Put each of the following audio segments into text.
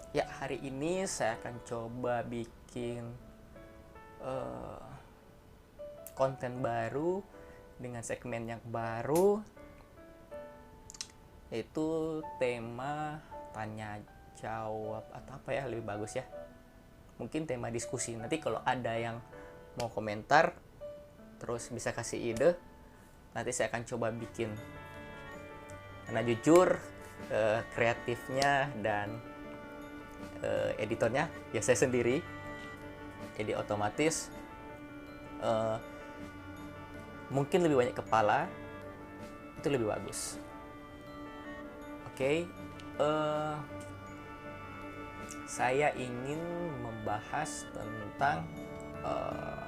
Ya, hari ini saya akan coba bikin eh, konten baru dengan segmen yang baru, yaitu tema tanya jawab atau apa ya, lebih bagus ya. Mungkin tema diskusi. Nanti kalau ada yang mau komentar, terus bisa kasih ide, nanti saya akan coba bikin. Karena jujur, kreatifnya dan editornya ya saya sendiri, jadi otomatis eh, mungkin lebih banyak kepala, itu lebih bagus. Oke, saya ingin membahas tentang eh,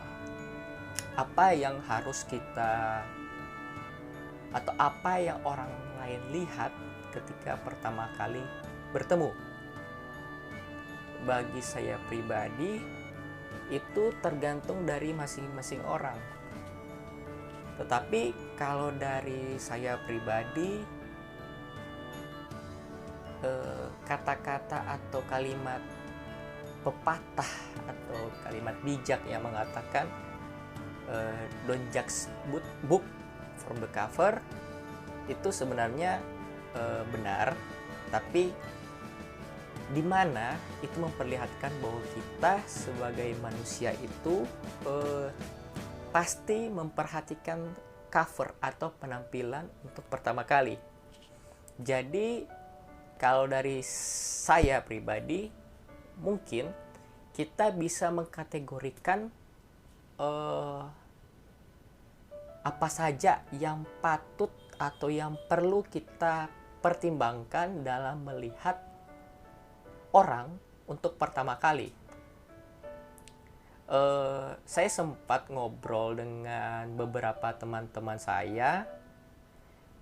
apa yang harus kita, atau apa yang orang lain lihat ketika pertama kali bertemu. Bagi saya pribadi, itu tergantung dari masing-masing orang. Tetapi kalau dari saya pribadi, kata-kata atau kalimat pepatah atau kalimat bijak yang mengatakan don't judge book from the cover, itu sebenarnya benar, tapi di mana itu memperlihatkan bahwa kita sebagai manusia itu pasti memperhatikan cover atau penampilan untuk pertama kali. Jadi kalau dari saya pribadi, mungkin kita bisa mengkategorikan apa saja yang patut atau yang perlu kita pertimbangkan dalam melihat orang untuk pertama kali. Saya sempat ngobrol dengan beberapa teman-teman saya,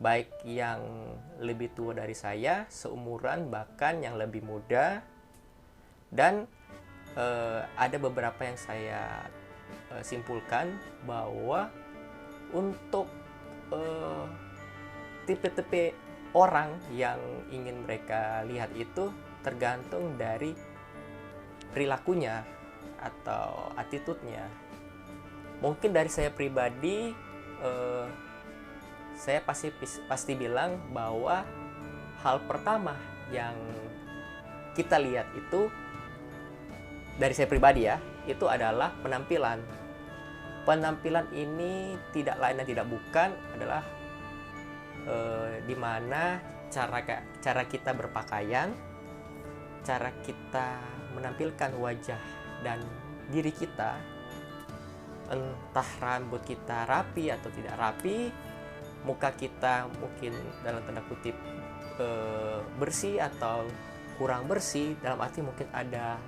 baik yang lebih tua dari saya, seumuran, bahkan yang lebih muda. Dan ada beberapa yang saya simpulkan bahwa untuk tipe-tipe orang yang ingin mereka lihat itu tergantung dari perilakunya atau attitude-nya. Mungkin dari saya pribadi, saya pasti bilang bahwa hal pertama yang kita lihat itu, dari saya pribadi ya, itu adalah penampilan. Penampilan ini tidak lain dan tidak bukan adalah dimana cara kita berpakaian, cara kita menampilkan wajah dan diri kita, entah rambut kita rapi atau tidak rapi, muka kita mungkin dalam tanda kutip bersih atau kurang bersih, dalam arti mungkin ada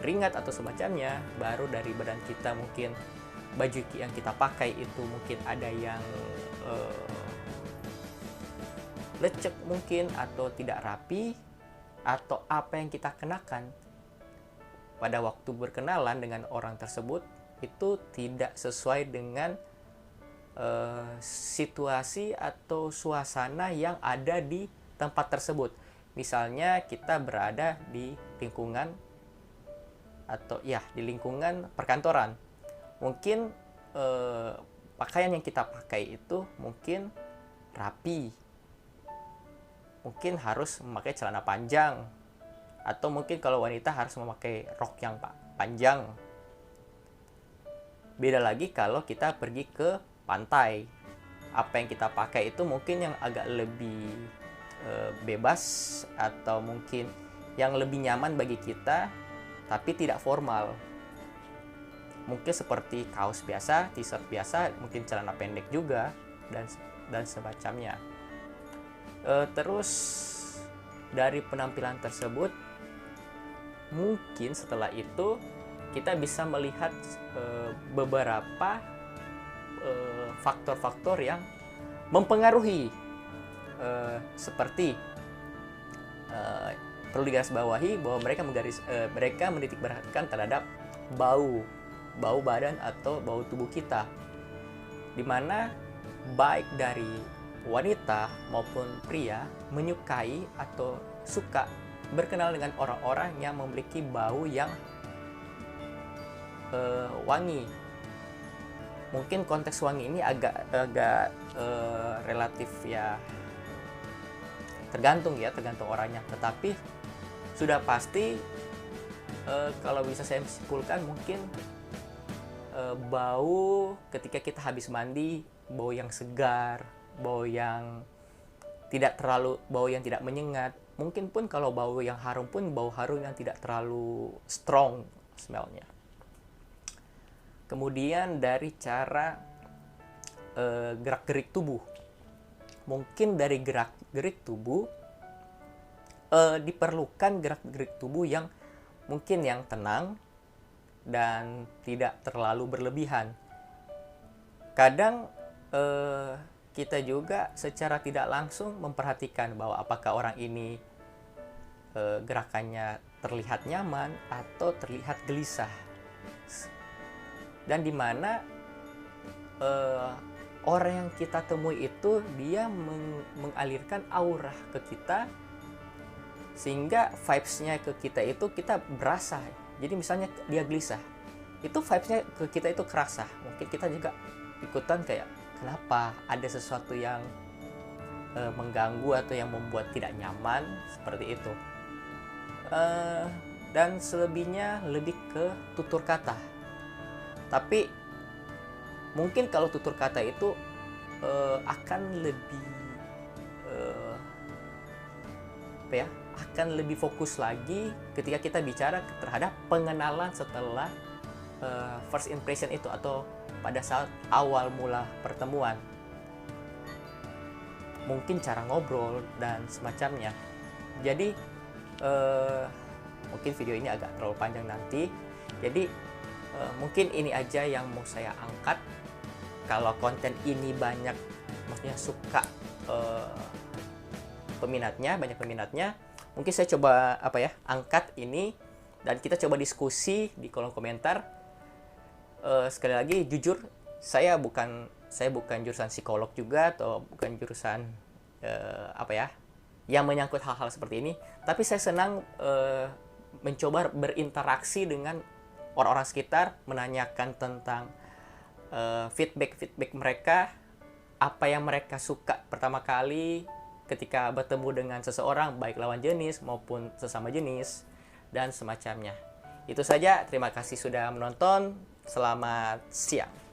keringat atau semacamnya. Baru dari badan kita, mungkin baju yang kita pakai itu mungkin ada yang lecek mungkin, atau tidak rapi, atau apa yang kita kenakan pada waktu berkenalan dengan orang tersebut itu tidak sesuai dengan situasi atau suasana yang ada di tempat tersebut. Misalnya kita berada di lingkungan, atau ya di lingkungan perkantoran, mungkin pakaian yang kita pakai itu mungkin rapi, mungkin harus memakai celana panjang, atau mungkin kalau wanita harus memakai rok yang panjang. Beda lagi kalau kita pergi ke pantai, apa yang kita pakai itu mungkin yang agak lebih bebas, atau mungkin yang lebih nyaman bagi kita tapi tidak formal. Mungkin seperti kaos biasa, t-shirt biasa, mungkin celana pendek juga, dan semacamnya. Terus dari penampilan tersebut, mungkin setelah itu kita bisa melihat beberapa faktor-faktor yang mempengaruhi, seperti perlu digarisbawahi bahwa mereka menitik beratkan terhadap bau badan atau bau tubuh kita, dimana baik dari wanita maupun pria menyukai atau suka berkenal dengan orang-orang yang memiliki bau yang wangi. Mungkin konteks wangi ini agak relatif ya, tergantung orangnya. Tetapi sudah pasti kalau bisa saya simpulkan, mungkin bau ketika kita habis mandi, bau yang segar, bau yang tidak menyengat. Mungkin pun kalau bau yang harum pun bau harum yang tidak terlalu strong smellnya. Kemudian dari cara gerak-gerik tubuh. Mungkin dari gerak-gerik tubuh diperlukan gerak-gerik tubuh yang mungkin yang tenang dan tidak terlalu berlebihan. Kadang kita juga secara tidak langsung memperhatikan bahwa apakah orang ini gerakannya terlihat nyaman atau terlihat gelisah. Dan di mana orang yang kita temui itu dia mengalirkan aura ke kita, sehingga vibes-nya ke kita itu kita berasa. Jadi misalnya dia gelisah, itu vibes-nya ke kita itu kerasa. Mungkin kita juga ikutan kayak, kenapa ada sesuatu yang mengganggu atau yang membuat tidak nyaman, seperti itu. Dan selebihnya lebih ke tutur kata. Tapi mungkin kalau tutur kata itu akan lebih akan lebih fokus lagi ketika kita bicara terhadap pengenalan setelah first impression itu, atau pada saat awal mula pertemuan. Mungkin cara ngobrol dan semacamnya. Jadi mungkin video ini agak terlalu panjang nanti. Jadi mungkin ini aja yang mau saya angkat. Kalau konten ini banyak, maksudnya suka banyak peminatnya, mungkin saya coba angkat ini dan kita coba diskusi di kolom komentar. Sekali lagi jujur, saya bukan jurusan psikolog juga, atau bukan jurusan yang menyangkut hal-hal seperti ini. Tapi saya senang mencoba berinteraksi dengan orang-orang sekitar, menanyakan tentang feedback mereka, apa yang mereka suka pertama kali ketika bertemu dengan seseorang, baik lawan jenis maupun sesama jenis, dan semacamnya. Itu saja, terima kasih sudah menonton, selamat siang.